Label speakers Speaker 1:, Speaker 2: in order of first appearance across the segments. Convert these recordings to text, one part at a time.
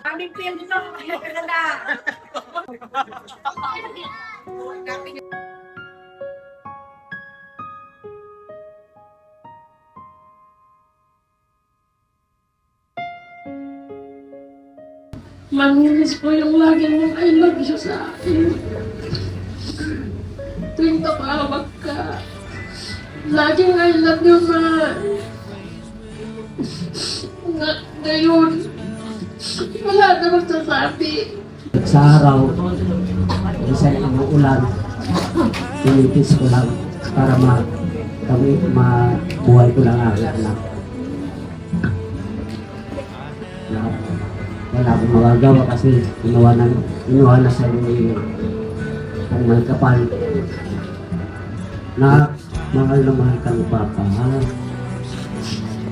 Speaker 1: Aming film dito, maganda.
Speaker 2: Manginis po yung lagi mong I love you sa akin. Tuwing tumawag ka, laging I love you, ma. Ngayon, wala na magsasabi.
Speaker 3: Sa araw, minsan umuulan, pinitis ko lang para mabuhay ko lang ang anak. Wala akong magagawa kasi inuha na sa ang may kapal. Mahal na mahal kang papa.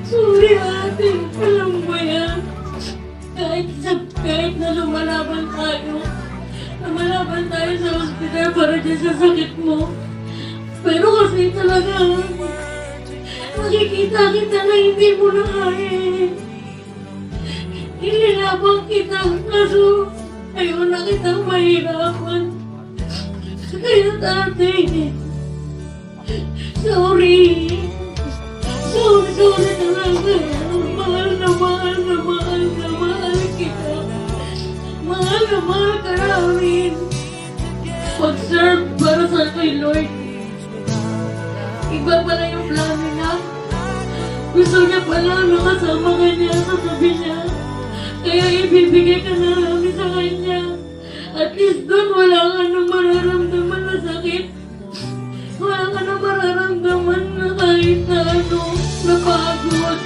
Speaker 2: Sorry, ate. Alam mo yan. Kahit na lumalaban tayo sa ospital para dyan sa sakit mo. Pero kasi talaga, nakikita kita na hindi mo na kaya. Nililabang kita, kaso ayaw na kitang mahirapan. Kaya tate, sorry talaga. Mahal kita. Mahal ka namin. Pag-serve para sa kay Lord. Iba pala yung plano niya. Gusto niya pala nakasama ka niya sa tabi niya. Kaya ibibigay ka na namin sa kanya. At least doon wala ka nang mararamdaman na sakit. Wala ka nang mararamdaman na kahit na napagod.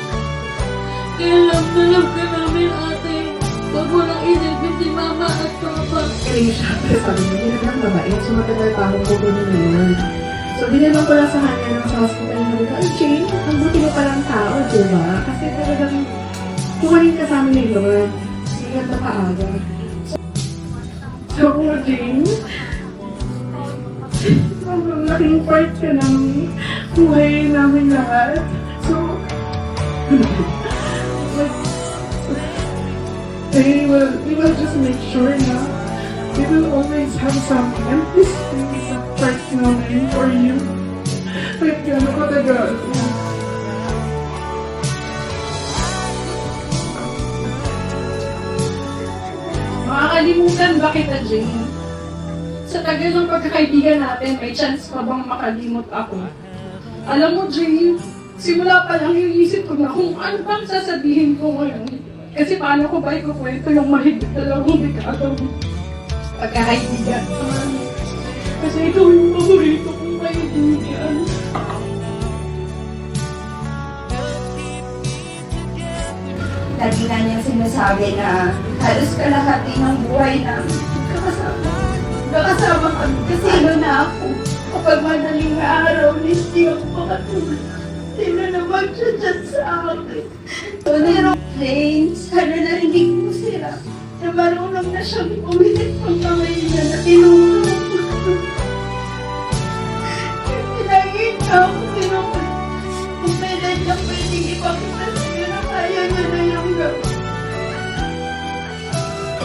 Speaker 2: Kaya love ka namin, ate. Huwag mo lang isipin si mama at papa.
Speaker 4: Kaya syempre sabi niya, hindi naman mabait. So matagal pa akong kukunin na yun. So dinanong ko lang sa kanya sa hospital. Sabi ko, ay Jane, ang buti mo palang tao, diba? Kasi talagang kumanin ka sa amin ni Lord. Hindi ka ito kaaga. So Jane, sobrang laking part ka ng buhay namin lahat. So, we will just make sure na we will always have some empty space sa part namin for you. Like, gano'n ko tagal.
Speaker 2: Makakalimutan ba kita, Jane? Sa tagal ng pagkakaibigan natin, may chance pa bang makalimot ako? Alam mo, Jane, simula pa lang yung isip ko na kung ano bang sasabihin ko ngayon. Kasi paano ko ba ikukwento yung mahigit 2 dekadang pagkakaibigan? Kasi ito yung paborito kong kaibigan.
Speaker 5: Lagi na niyang sinasabi na halos kalahati ng buhay namin kakasama kami. Kasi na ako, kapag madaling araw, hindi ako makatulog. Sino naman siya dyan sa akin? So, Jane, sana narinig mo sila na marunong na siyang umilit pang kamay niya na tinulong. Pinagin ka ako, tinulong. Kung pwede niya pwedeng ipakita sa'yo na kaya niya na yung gawin.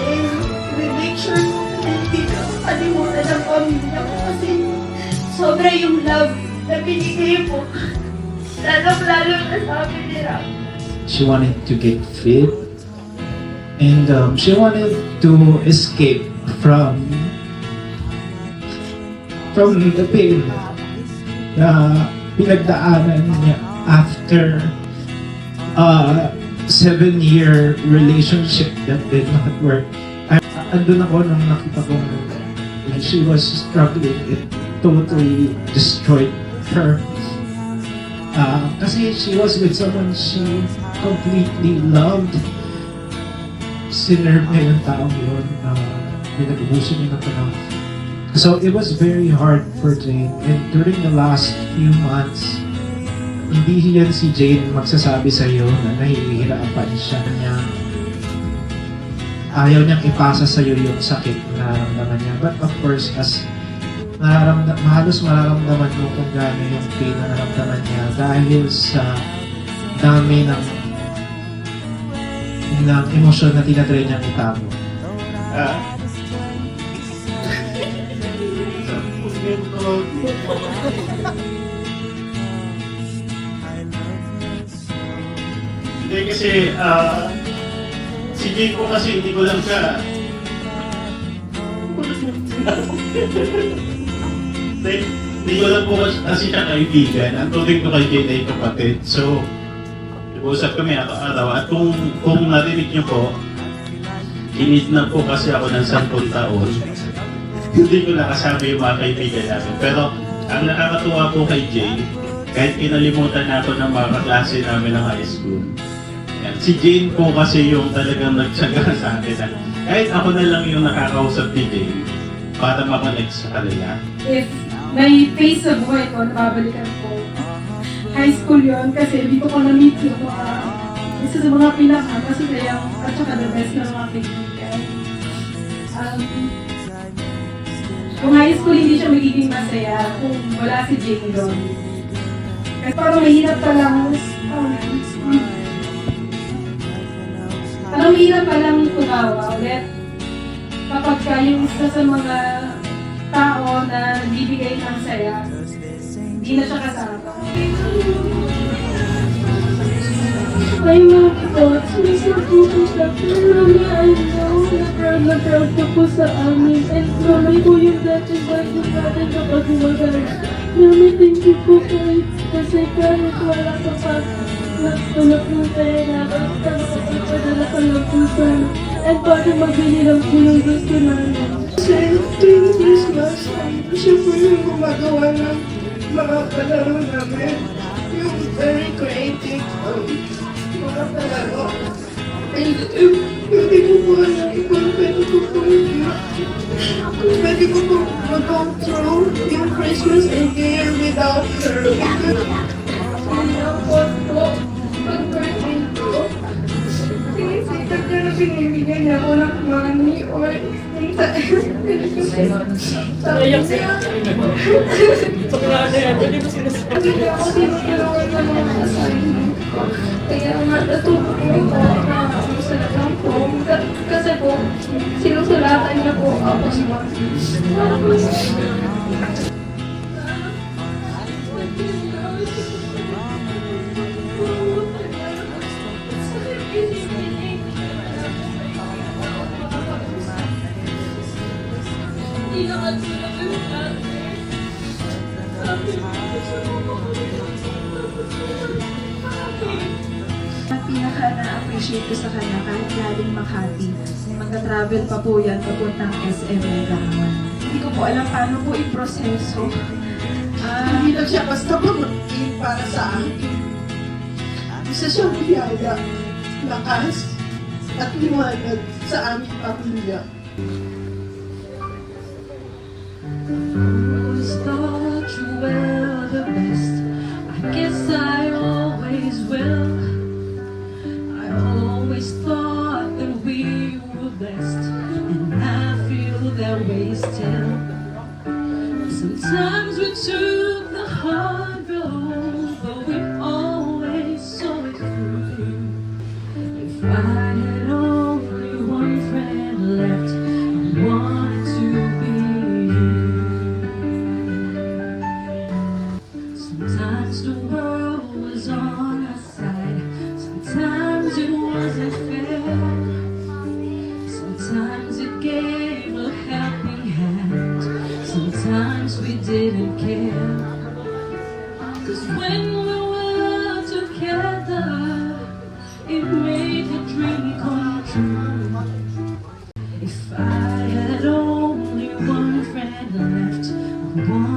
Speaker 5: And we make sure na hindi ka makalimutan ng pamilya ko kasi sobra yung love na binigay mo. Lalo na sa amin nila.
Speaker 6: She wanted to get fit, and she wanted to escape from the pain na pinagdaanan niya after a 7-year relationship that did not work. Andun ako nung nakita kong she was struggling. It totally destroyed her. Kasi she was with someone she completely loved. Sinerve niya yung taong yun. Pinag-ubusin niya ng panahon. So it was very hard for Jane. And during the last few months, hindi yan si Jane magsasabi sa'yo na nahihirapan siya niya. Ayaw niyang ipasa sa'yo yung sakit na naman niya. But of course, as halos mararamdaman mo kung gaano yung pain na naramdaman niya dahil sa dami ng Yun lang, emosyon na tinatry niyang itago.
Speaker 7: Hindi kasi, si Jay ko kasi hindi ko lang siya. Hindi ko lang po kasi siya kaibigan. Ang turing ko kay Jay na yung kapatid. So, nag-usap kami araw-araw. At kung narinig niyo po, inid na po kasi ako ng 10 taon. Hindi ko nakasabi yung mga kaibigan namin. Pero, ang nakakatuwa po kay Jay, kahit kinalimutan na ako ng mga kaklase namin ng high school. Yan. Si Jane po kasi yung talagang nagsaga sa akin na kahit ako na lang yung nakakausap ni Jane para makonect sa kanila.
Speaker 2: If may phase sa buhay ko, nababalikan ko. High school yun kasi dito ko na-meet yung mga isa sa mga pinaka-masasayang at saka the best na mga kaibigan. Kung high school hindi siya magiging masaya kung wala si Jane doon. Kasi parang mahirap pa lang tumawa ulit kapag yung isa sa mga tao na nagbibigay ng saya, hindi na siya kasama. May mga thoughts, minsan po po siya, pero I know na proud ka po sa amin. And mamay po yung blessing ba yung natin kapag gumagana. Mami, thank you po kasi kahit wala ka pa, nagtulog ng pera, basta makapagpadala ka lang po sana. And para magbili lang po yung gusto namin.
Speaker 5: Kasi tuwing Christmas, siya po yung gumagawa ng mga palaro namin. Yung very creative mga palaro. And hindi ko po alam kung pwede ko po kung pwede ko po mag-go through yung Christmas and New Year without her. Tapos po, pag-birthday ko, sinisipag niya na binibigyan niya ako ng money or sabi siya. Hindi ako tinutulungan ng mga assignment ko. Kaya nga natutulungan ko na susulat ng form. Kasi po, sinusulatan niya po ako sa
Speaker 4: Pinaka na-appreciate ko sa kanya kahit galing Makati. Magka-travel pa po yan papuntang SM Megawan. Hindi ko po alam paano po i-proseso.
Speaker 5: Hindi lang siya basta pag-ibig para sa akin. Isa siyang biyaya, lakas, at liwanag sa aming pamilya.
Speaker 2: Always thought you were the best. I guess I always will. I always thought that we were blessed, and I feel that way still. Sometimes we took the hard road, but we always saw it through. If I had only one friend left, I wanted to be you. Sometimes the world was on our side, sometimes it wasn't fair. Sometimes it gave a helping hand, sometimes we didn't care. 'Cause when we were together, it made the dream come true. If I had only one friend left, I